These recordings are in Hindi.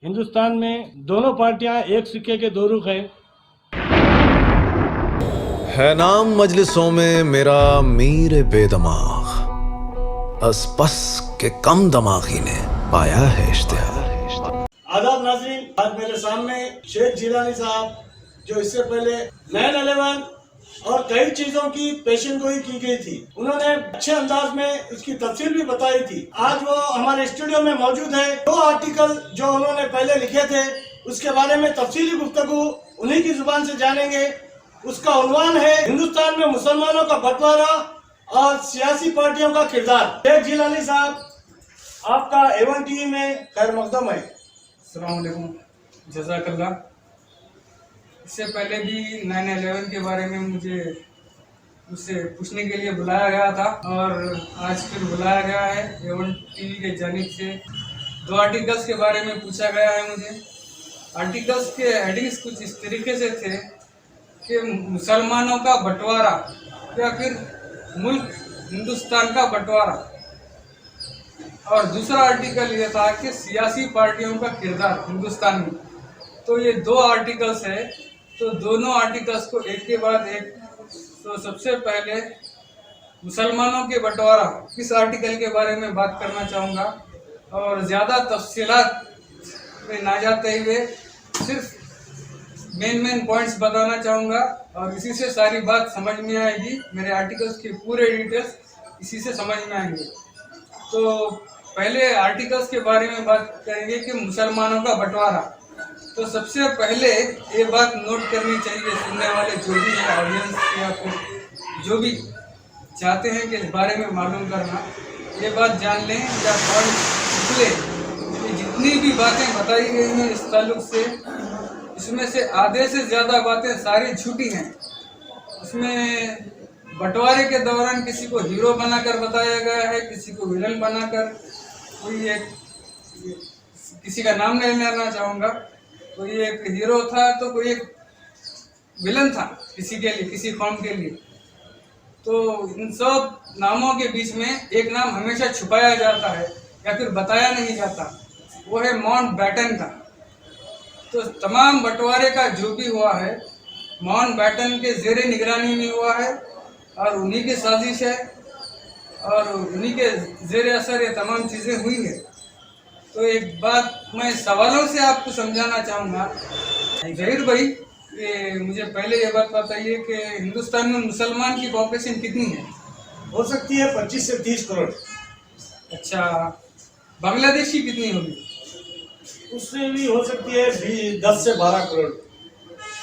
हिंदुस्तान में दोनों पार्टियां एक सिक्के के दो रुख हैं। है नाम मजलिसों में मेरा मीर बेदमाग, बस के कम दमागी ने पाया है इश्तिहार। आदाब नाज़रीन, आज मेरे सामने शेख जिलानी साहब, जो इससे पहले 9/11 और कई चीजों की पेशन गोई की गई थी, उन्होंने अच्छे अंदाज में इसकी तफसील भी बताई थी। आज वो हमारे स्टूडियो में मौजूद है। 2 आर्टिकल जो उन्होंने पहले लिखे थे, उसके बारे में तफसीली गुफ्तगू उन्हीं की जुबान से जानेंगे। उसका उन्वान है हिंदुस्तान में मुसलमानों का बंटवारा और सियासी पार्टियों का किरदार। शेख जिलानी साहब, आपका A1 टीवी में खैर मकदम है। अस्सलाम वालेकुम, जज़ाकल्लाह। इससे पहले भी 9/11 के बारे में मुझसे पूछने के लिए बुलाया गया था और आज फिर बुलाया गया है। A1 टीवी के जानिब से 2 आर्टिकल्स के बारे में पूछा गया है मुझे। आर्टिकल्स के हेडिंग्स कुछ इस तरीके से थे कि मुसलमानों का बंटवारा या फिर मुल्क हिंदुस्तान का बंटवारा, और दूसरा आर्टिकल ये था कि सियासी पार्टियों का किरदार हिंदुस्तान में। तो ये 2 आर्टिकल्स है, तो दोनों आर्टिकल्स को एक के बाद एक। तो सबसे पहले मुसलमानों के बंटवारा, इस आर्टिकल के बारे में बात करना चाहूँगा और ज़्यादा तफसीलात में ना जाते हुए सिर्फ मेन पॉइंट्स बताना चाहूँगा और इसी से सारी बात समझ में आएगी। मेरे आर्टिकल्स के पूरे डिटेल्स इसी से समझ में आएंगे। तो पहले आर्टिकल्स के बारे में बात करेंगे कि मुसलमानों का बंटवारा। तो सबसे पहले ये बात नोट करनी चाहिए सुनने वाले जो भी है, ऑडियंस या फिर जो भी चाहते हैं कि इस बारे में मालूम करना, ये बात जान लें या पॉइंट लें कि जितनी भी बातें बताई गई हैं इस ताल्लुक से, इसमें से आधे से ज़्यादा बातें सारी झूठी हैं। इसमें बंटवारे के दौरान किसी को हीरो बनाकर बताया गया है, किसी को विलन बनाकर। कोई एक, किसी का नाम नहीं लेना चाहूँगा, कोई एक हीरो था तो कोई एक विलन था किसी के लिए, किसी कौम के लिए। तो इन सब नामों के बीच में एक नाम हमेशा छुपाया जाता है या फिर बताया नहीं जाता, वो है माउंटबेटन का। तो तमाम बंटवारे का जो भी हुआ है माउंटबेटन के ज़ेरे निगरानी में हुआ है और उन्हीं की साजिश है और उन्हीं के ज़ेरे असर ये तमाम चीज़ें हुई है। तो एक बात मैं सवालों से आपको समझाना चाहूँगा। जहीर भाई, ये मुझे पहले ये बात बताइए कि हिंदुस्तान में मुसलमान की पॉपुलेशन कितनी है? हो सकती है 25 से 30 करोड़। अच्छा, बांग्लादेश की कितनी होगी? उससे भी हो सकती है 10 से 12 करोड़।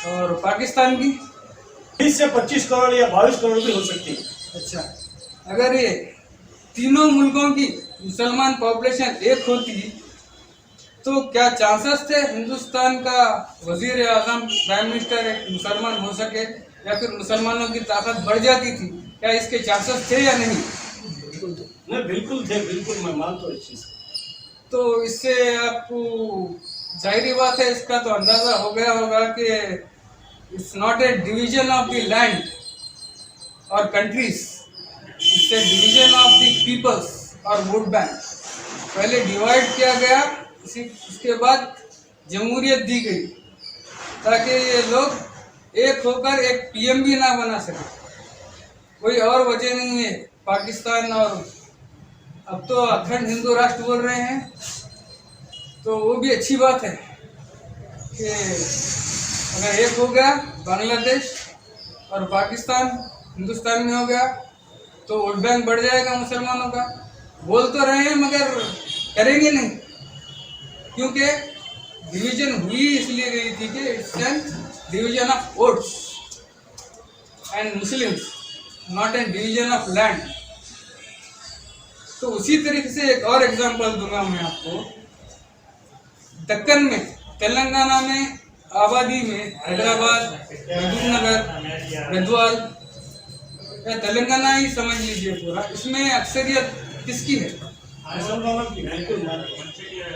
और पाकिस्तान की? 20 से 25 करोड़ या 22 करोड़ भी हो सकती है। अच्छा, अगर ये तीनों मुल्कों की मुसलमान पॉपुलेशन एक होती तो क्या चांसेस थे हिंदुस्तान का वजीर आजम, प्राइम मिनिस्टर एक मुसलमान हो सके या फिर मुसलमानों की ताकत बढ़ जाती थी? क्या इसके चांसेस थे या नहीं? बिल्कुल थे, बिल्कुल मैं मानता हूँ इस चीज़ को। तो इससे आपको जाहिर बात है, इसका तो अंदाज़ा हो गया होगा कि it's not a division of the land और countries, it's a division of the peoples और वोट बैंक। पहले डिवाइड किया गया, उसके बाद जमहूरियत दी गई ताकि ये लोग एक होकर एक पीएम भी ना बना सके। कोई और वजह नहीं है। पाकिस्तान और अब तो अखंड हिंदू राष्ट्र बोल रहे हैं, तो वो भी अच्छी बात है कि अगर एक हो गया बांग्लादेश और पाकिस्तान हिंदुस्तान में हो गया तो वोट बैंक बढ़ जाएगा मुसलमानों का। बोल तो रहे हैं मगर करेंगे नहीं, क्योंकि डिवीजन हुई इसलिए गई थी कि it's an division of votes and Muslims, not an division of land. तो उसी तरीके से एक और एग्जांपल दूंगा मैं आपको। दक्कन में, तेलंगाना में आबादी में हैदराबाद, महबूब नगर, गद्वाल या तेलंगाना ही समझ लीजिए पूरा, इसमें अक्सरियत किसकी है? मुसलमानों की, बिल्कुल।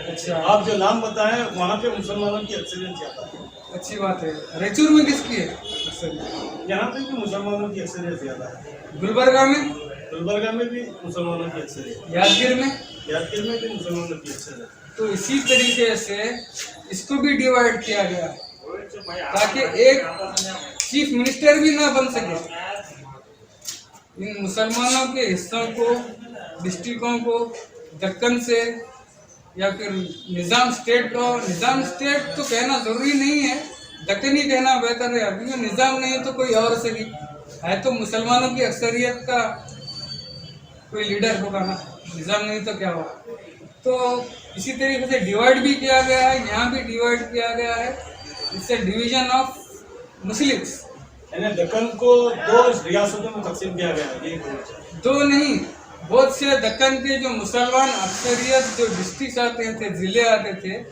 अच्छा, आप जो नाम बताएं वहाँ पे मुसलमानों की अक्सरियत ज़्यादा है। अच्छी बात है। रेचूर में किसकी है अक्सरियत? यहाँ पे भी मुसलमानों की अक्सरियत ज़्यादा है। गुलबर्गा में? गुलबर्गा में भी मुसलमानों की अक्सरियत। यादगीर में? याद में कि मुसलमानों की अक्सर है। तो इसी तरीके से इसको भी डिवाइड किया गया ताकि एक चीफ मिनिस्टर भी ना बन सके। इन मुसलमानों के हिस्सों को, डिस्ट्रिक्टों को दक्कन से या फिर निज़ाम स्टेट को, निज़ाम स्टेट तो कहना ज़रूरी नहीं है, दक्कन ही कहना बेहतर है, क्योंकि निज़ाम नहीं तो कोई और सही है, तो मुसलमानों की अक्सरियत का कोई लीडर होगा ना, निज़ाम नहीं तो क्या होगा। तो इसी तरीके से डिवाइड भी किया गया है, यहाँ भी डिवाइड किया गया है, इससे डिवीजन ऑफ मुस्लिम्स। यानी दक्कन को 2 रियासतों में तकसीम किया गया है, ये बोलना चाहिए। 2 नहीं, बहुत से दक्कन के जो मुसलमान अक्सरियत जो डिस्ट्रिक्ट आते थे, जिले आते थे,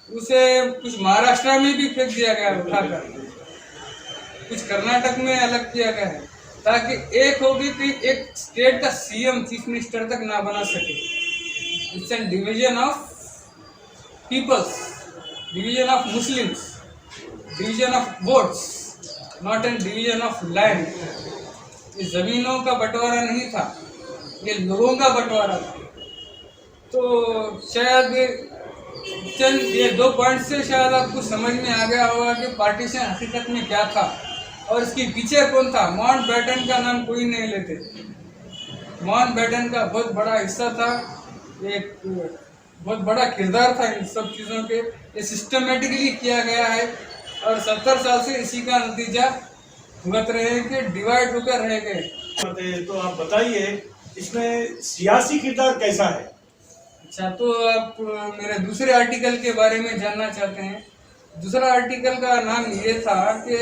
उसे कुछ महाराष्ट्र में भी फेंक दिया गया उठाकर, कुछ कर्नाटक में अलग किया गया है, ताकि एक होगी कि एक स्टेट का सीएम, चीफ मिनिस्टर तक ना बना सके। It's an division of peoples, division of Muslims, division of votes, not an division of land. ये जमीनों का बंटवारा नहीं था, ये लोगों का बंटवारा था। तो शायद चंद ये 2 पॉइंट से शायद आपको समझ में आ गया होगा कि पार्टीशन हकीकत में क्या था और इसके पीछे कौन था। माउंटबेटन का नाम कोई नहीं लेते, माउंटबेटन का बहुत बड़ा हिस्सा था, एक बहुत बड़ा किरदार था इन सब चीज़ों के। ये सिस्टमेटिकली किया गया है और 70 साल से इसी का नतीजा भुगत रहे हैं कि डिवाइड होकर रह गए। तो आप बताइए इसमें सियासी किरदार कैसा है? अच्छा, तो आप मेरे दूसरे आर्टिकल के बारे में जानना चाहते हैं। दूसरा आर्टिकल का नाम ये था कि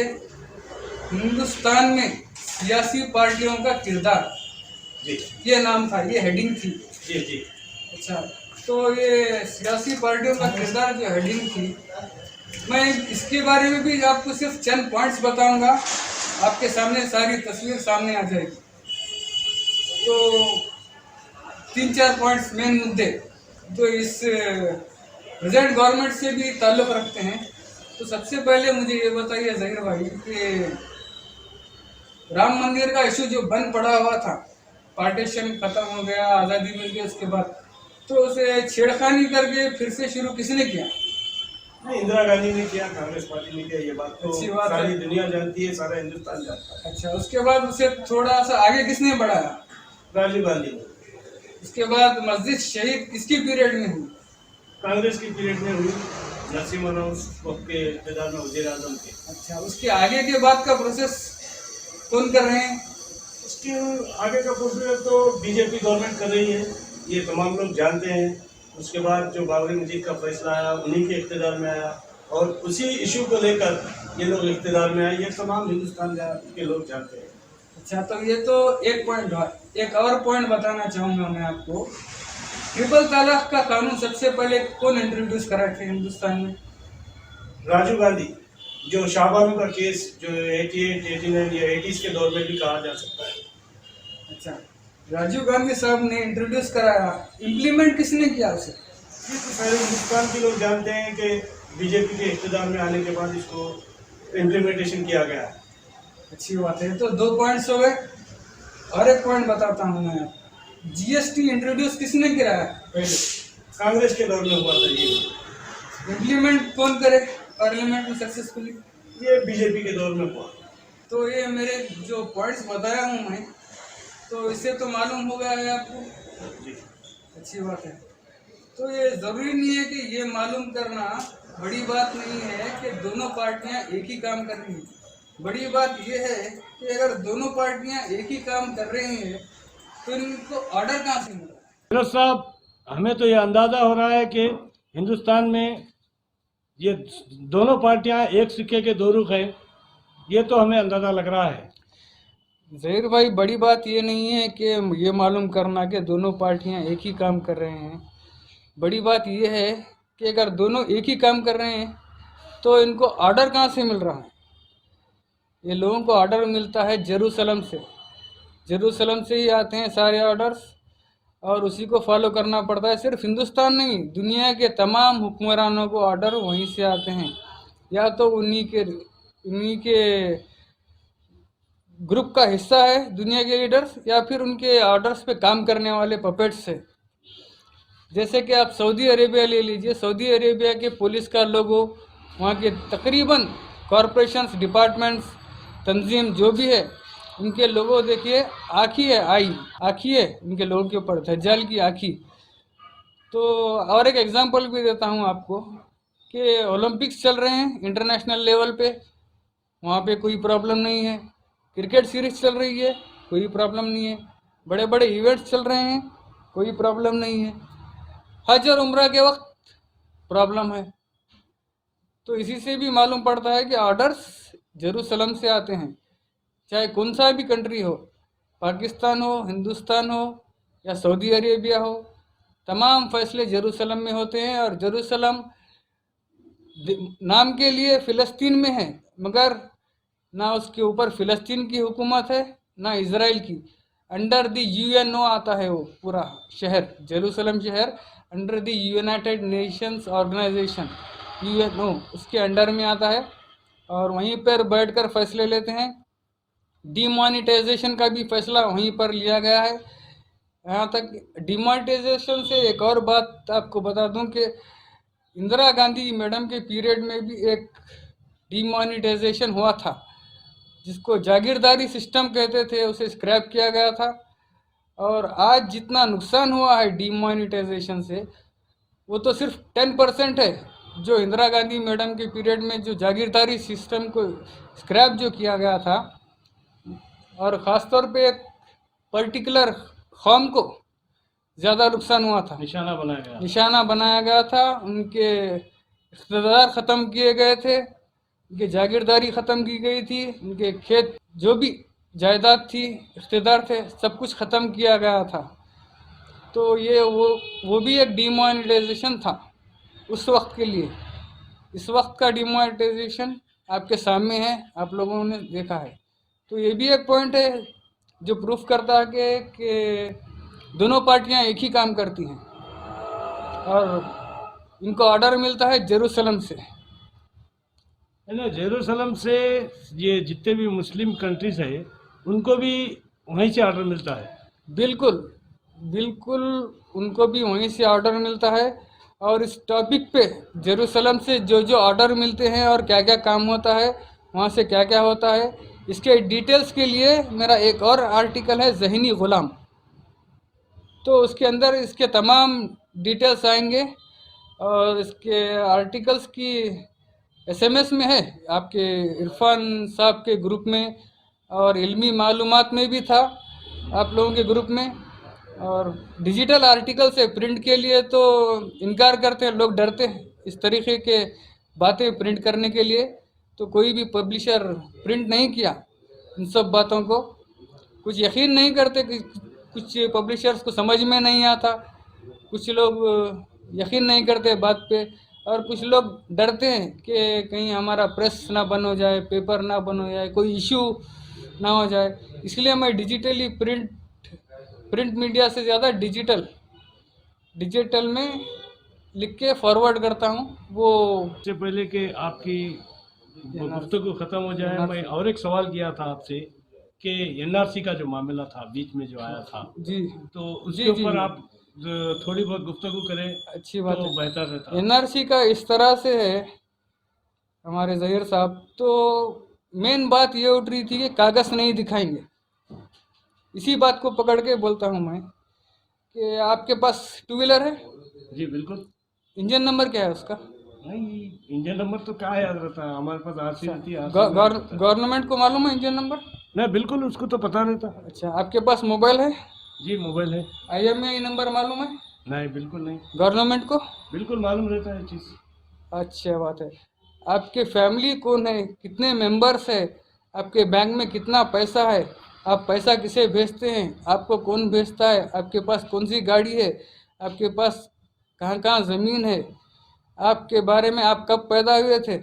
हिंदुस्तान में सियासी पार्टियों का किरदार, जी ये नाम था, ये हेडिंग थी। जी जी। अच्छा, तो ये सियासी पार्टियों का किरदार जो हेडिंग थी, मैं इसके बारे में भी आपको सिर्फ चंद पॉइंट्स बताऊंगा, आपके सामने सारी तस्वीर सामने आ जाएगी। तो 3-4 पॉइंट्स मेन मुद्दे जो इस प्रेजेंट गवर्नमेंट से भी ताल्लुक़ रखते हैं। तो सबसे पहले मुझे ये बताइए ज़हीर भाई कि राम मंदिर का इशू जो बंद पड़ा हुआ था, पार्टीशन ख़त्म हो गया, आज़ादी मिल गई, उसके बाद तो उसे छेड़खानी करके फिर से शुरू किसने किया? नहीं, इंदिरा गांधी ने किया, कांग्रेस पार्टी ने किया, ये बात तो अच्छी बात सारी है। दुनिया जानती है, सारा हिंदुस्तान जानता है। अच्छा, उसके बाद उसे थोड़ा सा आगे किसने बढ़ाया? राजीव गांधी ने। उसके बाद मस्जिद शहीद किसकी पीरियड में हुई? कांग्रेस की पीरियड में हुई, नरसिम्हा राव वक्त के इक़्तिदार में, वज़ीर आज़म के। अच्छा, उसके आगे के बाद का प्रोसेस कौन कर रहे हैं? उसके आगे का प्रोसेस तो बीजेपी गवर्नमेंट कर रही है, ये तमाम लोग जानते हैं। उसके बाद जो बाबरी मस्जिद का फैसला आया, उन्हीं के इक़्तिदार में आया और उसी इशू को लेकर ये लोग इक़्तिदार में आए, ये तमाम हिंदुस्तान के लोग जानते हैं। अच्छा, तो ये तो एक पॉइंट हुआ। एक और पॉइंट बताना चाहूँगा मैं आपको। ट्रिपल तलाक का कानून सबसे पहले कौन इंट्रोड्यूस करा थे हिंदुस्तान में? राजीव गांधी। जो शाहबानू का केस जो 88, 89 या 80s के दौर में भी कहा जा सकता है। अच्छा, राजीव गांधी साहब ने इंट्रोड्यूस कराया, इम्प्लीमेंट किसने किया उसे? ये तो सारे हिंदुस्तान के लोग जानते हैं कि बीजेपी के इक़्तिदार में आने के बाद इसको इम्प्लीमेंटेशन किया गया। अच्छी बात है। तो 2 पॉइंट्स हो गए और एक पॉइंट बताता हूँ मैं आपको। जीएसटी इंट्रोड्यूस किसने कराया पहले? कांग्रेस के दौर में हुआ था ये। इम्प्लीमेंट कौन करे पार्लियामेंट में सक्सेसफुली? ये बीजेपी के दौर में हुआ। तो ये मेरे जो पॉइंट्स बताया हूँ मैं, तो इससे तो मालूम हो गया है आपको। जी। अच्छी बात है। तो ये ज़रूरी नहीं है कि ये मालूम करना, बड़ी बात नहीं है कि दोनों पार्टियां एक ही काम कर रही हैं। बड़ी बात ये है कि अगर दोनों पार्टियां एक ही काम कर रही हैं तो इनको ऑर्डर कहाँ से मिल रहा है? फिरोज साहब, हमें तो ये अंदाज़ा हो रहा है कि हिंदुस्तान में ये दोनों पार्टियां एक सिक्के के 2 रुख हैं, ये तो हमें अंदाज़ा लग रहा है। ज़हीर भाई, बड़ी बात ये नहीं है कि ये मालूम करना कि दोनों पार्टियां एक ही काम कर रहे हैं। बड़ी बात ये है कि अगर दोनों एक ही काम कर रहे हैं तो इनको ऑर्डर कहाँ से मिल रहा है? ये लोगों को ऑर्डर मिलता है जेरूसलम से। जेरूसलम से ही आते हैं सारे ऑर्डर्स और उसी को फॉलो करना पड़ता है। सिर्फ हिंदुस्तान नहीं, दुनिया के तमाम हुक्मरानों को ऑर्डर वहीं से आते हैं, या तो उन्हीं के ग्रुप का हिस्सा है दुनिया के लीडर्स, या फिर उनके ऑर्डर्स पे काम करने वाले पपेट्स से। जैसे कि आप सऊदी अरेबिया ले लीजिए, सऊदी अरेबिया के पुलिस का लोगो, वहाँ के तकरीबन कॉरपोरेशंस, डिपार्टमेंट्स, तंजीम जो भी है, उनके लोगो देखिए, आँखी है, आँखी है उनके लोगों के ऊपर, दज्जाल की आँखी। तो और एक एग्जांपल भी देता हूँ आपको कि ओलंपिक्स चल रहे हैं इंटरनेशनल लेवल पे, वहाँ पे कोई प्रॉब्लम नहीं है। क्रिकेट सीरीज चल रही है, कोई प्रॉब्लम नहीं है। बड़े बड़े इवेंट्स चल रहे हैं, कोई प्रॉब्लम नहीं है। हज और उम्रा के वक्त प्रॉब्लम है। तो इसी से भी मालूम पड़ता है कि ऑर्डर्स जेरूसलम से आते हैं, चाहे कौन सा भी कंट्री हो, पाकिस्तान हो, हिंदुस्तान हो या सऊदी अरेबिया हो, तमाम फैसले जेरूसलम में होते हैं। और जेरूसलम नाम के लिए फ़िलिस्तीन में है, मगर ना उसके ऊपर फ़िलिस्तीन की हुकूमत है, ना इज़राइल की। अंडर द यूएनओ आता है वो पूरा शहर, जेरूसलम शहर under the United Nations Organization, UNO, उसके अंडर में आता है। और वहीं पर बैठकर फैसले लेते हैं। डीमोनेटाइजेशन का भी फैसला वहीं पर लिया गया है। यहाँ तक डीमोनेटाइजेशन से एक और बात आपको बता दूं कि इंदिरा गांधी मैडम के पीरियड में भी एक डीमोनेटाइजेशन हुआ था, जिसको जागीरदारी सिस्टम कहते थे, उसे स्क्रैप किया गया था। और आज जितना नुकसान हुआ है डीमोनेटाइजेशन से, वो तो सिर्फ 10% है। जो इंदिरा गांधी मैडम के पीरियड में जो जागीरदारी सिस्टम को स्क्रैप जो किया गया था, और ख़ास तौर पे एक पर्टिकुलर कौम को ज़्यादा नुकसान हुआ था, निशाना बनाया गया था। उनके इक़्तिदार ख़त्म किए गए थे, उनकी जागीरदारी ख़त्म की गई थी, उनके खेत जो भी जायदाद थी, इक़्तिदार थे, सब कुछ ख़त्म किया गया था। तो ये वो भी एक डीमोनेटाइजेशन था उस वक्त के लिए। इस वक्त का डीमोनेटाइजेशन आपके सामने है, आप लोगों ने देखा है। तो ये भी एक पॉइंट है जो प्रूफ करता है कि दोनों पार्टियां एक ही काम करती हैं और इनको ऑर्डर मिलता है जेरूसलम से। है ना, जेरूसलम से ये जितने भी मुस्लिम कंट्रीज है उनको भी वहीं से ऑर्डर मिलता है। बिल्कुल बिल्कुल, उनको भी वहीं से ऑर्डर मिलता है। और इस टॉपिक पे जेरूसलम से जो जो ऑर्डर मिलते हैं और क्या क्या काम होता है, वहाँ से क्या क्या होता है, इसके डिटेल्स के लिए मेरा एक और आर्टिकल है ज़हनी ग़ुलाम। तो उसके अंदर इसके तमाम डिटेल्स आएंगे और इसके आर्टिकल्स की SMS में है, आपके इरफान साहब के ग्रुप में और इल्मी मालूमात में भी था आप लोगों के ग्रुप में। और डिजिटल आर्टिकल से प्रिंट के लिए तो इनकार करते हैं लोग, डरते हैं इस तरीके के बातें प्रिंट करने के लिए। तो कोई भी पब्लिशर प्रिंट नहीं किया इन सब बातों को। कुछ यकीन नहीं करते कि कुछ पब्लिशर्स को समझ में नहीं आता, कुछ लोग यकीन नहीं करते बात पे, और कुछ लोग डरते हैं कि कहीं हमारा प्रेस ना बंद हो जाए, पेपर ना बंद हो जाए, कोई इशू ना हो जाए। इसलिए मैं डिजिटली प्रिंट मीडिया से ज़्यादा डिजिटल में लिख के फॉरवर्ड करता हूँ। वो इससे पहले कि आपकी गुफ्तगू ख़त्म हो जाए, मैं और एक सवाल किया था आपसे कि NRC का जो मामला था बीच में जो आया था, जी, तो उसके ऊपर आप थोड़ी बहुत गुफ्तगू करें, अच्छी बात तो है। बेहतर रहता। NRC का इस तरह से है हमारे ज़हीर साहब, तो मेन बात ये उठ रही थी कि कागज़ नहीं दिखाएंगे। इसी बात को पकड़ के बोलता हूँ मैं कि आपके पास 2 व्हीलर है? जी बिल्कुल। इंजन नंबर क्या है उसका? नहीं, इंजन नंबर तो क्या याद रहता है, हमारे पास RC रहती है। गवर्नमेंट को मालूम है इंजन नंबर? नहीं बिल्कुल, उसको तो पता रहता। अच्छा, आपके पास मोबाइल है? जी मोबाइल है। IMEI नंबर मालूम है? नहीं बिल्कुल नहीं। गवर्नमेंट को बिल्कुल मालूम रहता है चीज़। अच्छा बात है। आपके फैमिली कौन है, कितने मेंबर्स है, आपके बैंक में कितना पैसा है, आप पैसा किसे भेजते हैं, आपको कौन भेजता है, आपके पास कौन सी गाड़ी है, आपके पास कहाँ कहाँ ज़मीन है, आपके बारे में आप कब पैदा हुए थे,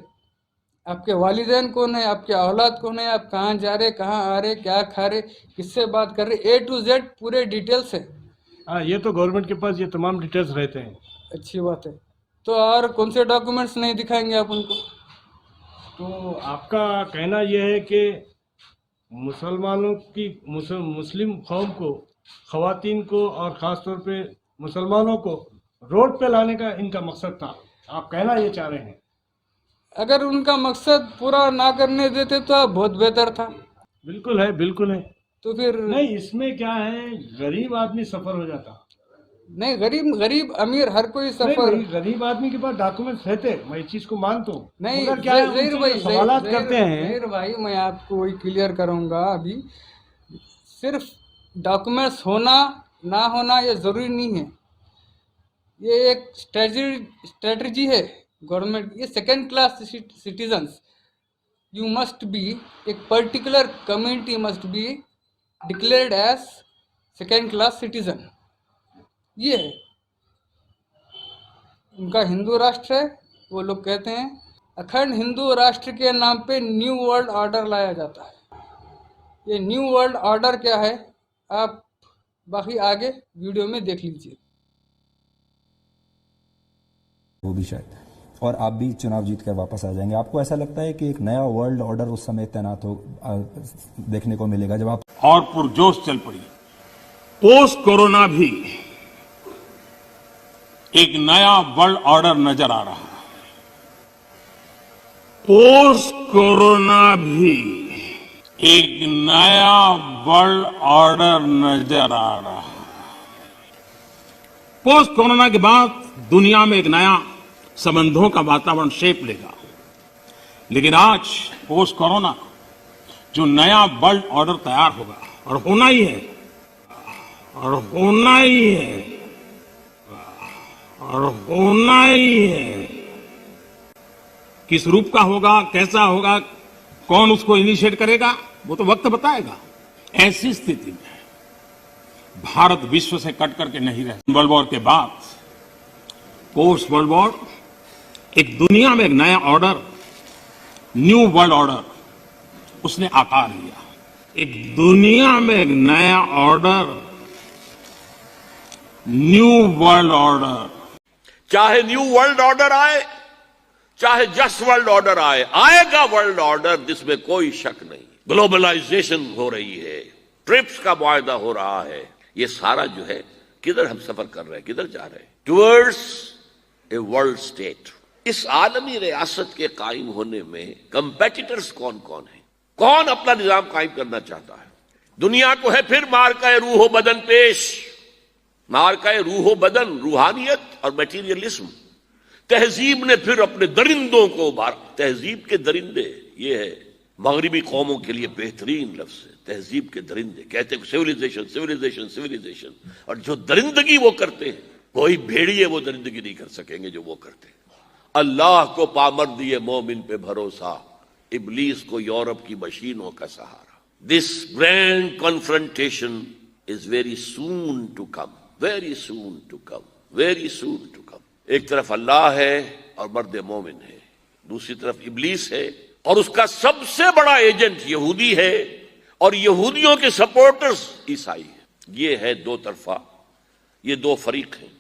आपके वालिदैन कौन है, आपके औलाद कौन है, आप कहाँ जा रहे, कहाँ आ रहे, क्या खा रहे, किससे बात कर रहे, A to Z पूरे डिटेल्स है। हाँ, ये तो गवर्नमेंट के पास ये तमाम डिटेल्स रहते हैं। अच्छी बात है। तो और कौन से डॉक्यूमेंट्स नहीं दिखाएंगे आप उनको? तो आपका कहना यह है कि मुसलमानों की मुस्लिम कौम को, ख़वातीन को और ख़ास तौर पे मुसलमानों को रोड पे लाने का इनका मकसद था, आप कहना ये चाह रहे हैं। अगर उनका मकसद पूरा ना करने देते तो बहुत बेहतर था। बिल्कुल है, बिल्कुल है। तो फिर नहीं, इसमें क्या है, गरीब आदमी सफर हो जाता। नहीं, गरीब अमीर हर कोई सफर। नहीं, गरीब आदमी के पास डॉक्यूमेंट्स रहते, मैं इस चीज को मानता हूँ। नहीं, मगर क्या है, ज़हीर उनसे भाई, जो सवालात करते हैं। ज़हीर भाई, मैं आपको वही क्लियर करूंगा। अभी सिर्फ डॉक्यूमेंट्स होना ना होना ये ज़रूरी नहीं है। ये एक स्ट्रेटजी है गवर्नमेंट की। Second class citizens you must be, एक particular community must be declared as second class citizen. ये है उनका हिंदू राष्ट्र है। वो लोग कहते हैं अखंड हिंदू राष्ट्र के नाम पे न्यू वर्ल्ड ऑर्डर लाया जाता है। ये न्यू वर्ल्ड ऑर्डर क्या है, आप बाकी आगे वीडियो में देख लीजिए। वो भी शायद, और आप भी चुनाव जीत कर वापस आ जाएंगे। आपको ऐसा लगता है कि एक नया वर्ल्ड ऑर्डर उस समय तैनात हो देखने को मिलेगा जब आप और पुरजोश चल पड़ी। पोस्ट कोरोना भी एक नया वर्ल्ड ऑर्डर नजर आ रहा है। पोस्ट कोरोना भी एक नया वर्ल्ड ऑर्डर नजर आ रहा है। पोस्ट कोरोना के बाद दुनिया में एक नया संबंधों का वातावरण शेप लेगा। लेकिन आज पोस्ट कोरोना जो नया वर्ल्ड ऑर्डर तैयार होगा, और होना ही है, और होना ही है, और होना ही है। किस रूप का होगा, कैसा होगा, कौन उसको इनिशिएट करेगा, वो तो वक्त बताएगा। ऐसी स्थिति में भारत विश्व से कट करके नहीं रहे। वर्ल्ड वॉर के बाद पोस्ट वर्ल्ड वॉर एक दुनिया में एक नया ऑर्डर, न्यू वर्ल्ड ऑर्डर उसने आकार लिया। एक दुनिया में एक नया ऑर्डर, न्यू वर्ल्ड ऑर्डर। चाहे न्यू वर्ल्ड ऑर्डर आए, चाहे जस्ट वर्ल्ड ऑर्डर आए, आएगा वर्ल्ड ऑर्डर, जिसमें कोई शक नहीं। ग्लोबलाइजेशन हो रही है, ट्रिप्स का मुआहदा हो रहा है। ये सारा जो है, किधर हम सफर कर रहे हैं, किधर जा रहे हैं? Towards a world state. इस आलमी रियासत के कायम होने में कंपेटिटर्स कौन कौन है? कौन अपना निजाम कायम करना चाहता है? दुनिया को है फिर मार्का रूहो बदन पेश। मार्का रूहो बदन, रूहानियत और मटीरियलिज्म। तहजीब ने फिर अपने दरिंदों को उभारा। तहजीब के दरिंदे, ये है मगरिबी कौमों के लिए बेहतरीन लफ्ज है, तहजीब के दरिंदे। कहते हैं सिविलाइजेशन, सिविलाइजेशन, सिविलाइजेशन। और जो दरिंदगी वो करते हैं, कोई भेड़िए वो दरिंदगी नहीं कर सकेंगे जो वो करते हैं। अल्लाह को पामर दिए मोमिन पे भरोसा, इब्लीस को यूरोप की मशीनों का सहारा। This grand confrontation is very soon to come, very soon to come, very soon to come. एक तरफ अल्लाह है और मर्द मोमिन है, दूसरी तरफ इब्लीस है और उसका सबसे बड़ा एजेंट यहूदी है और यहूदियों के सपोर्टर्स ईसाई है। ये है दो तरफा, ये दो फरीक हैं।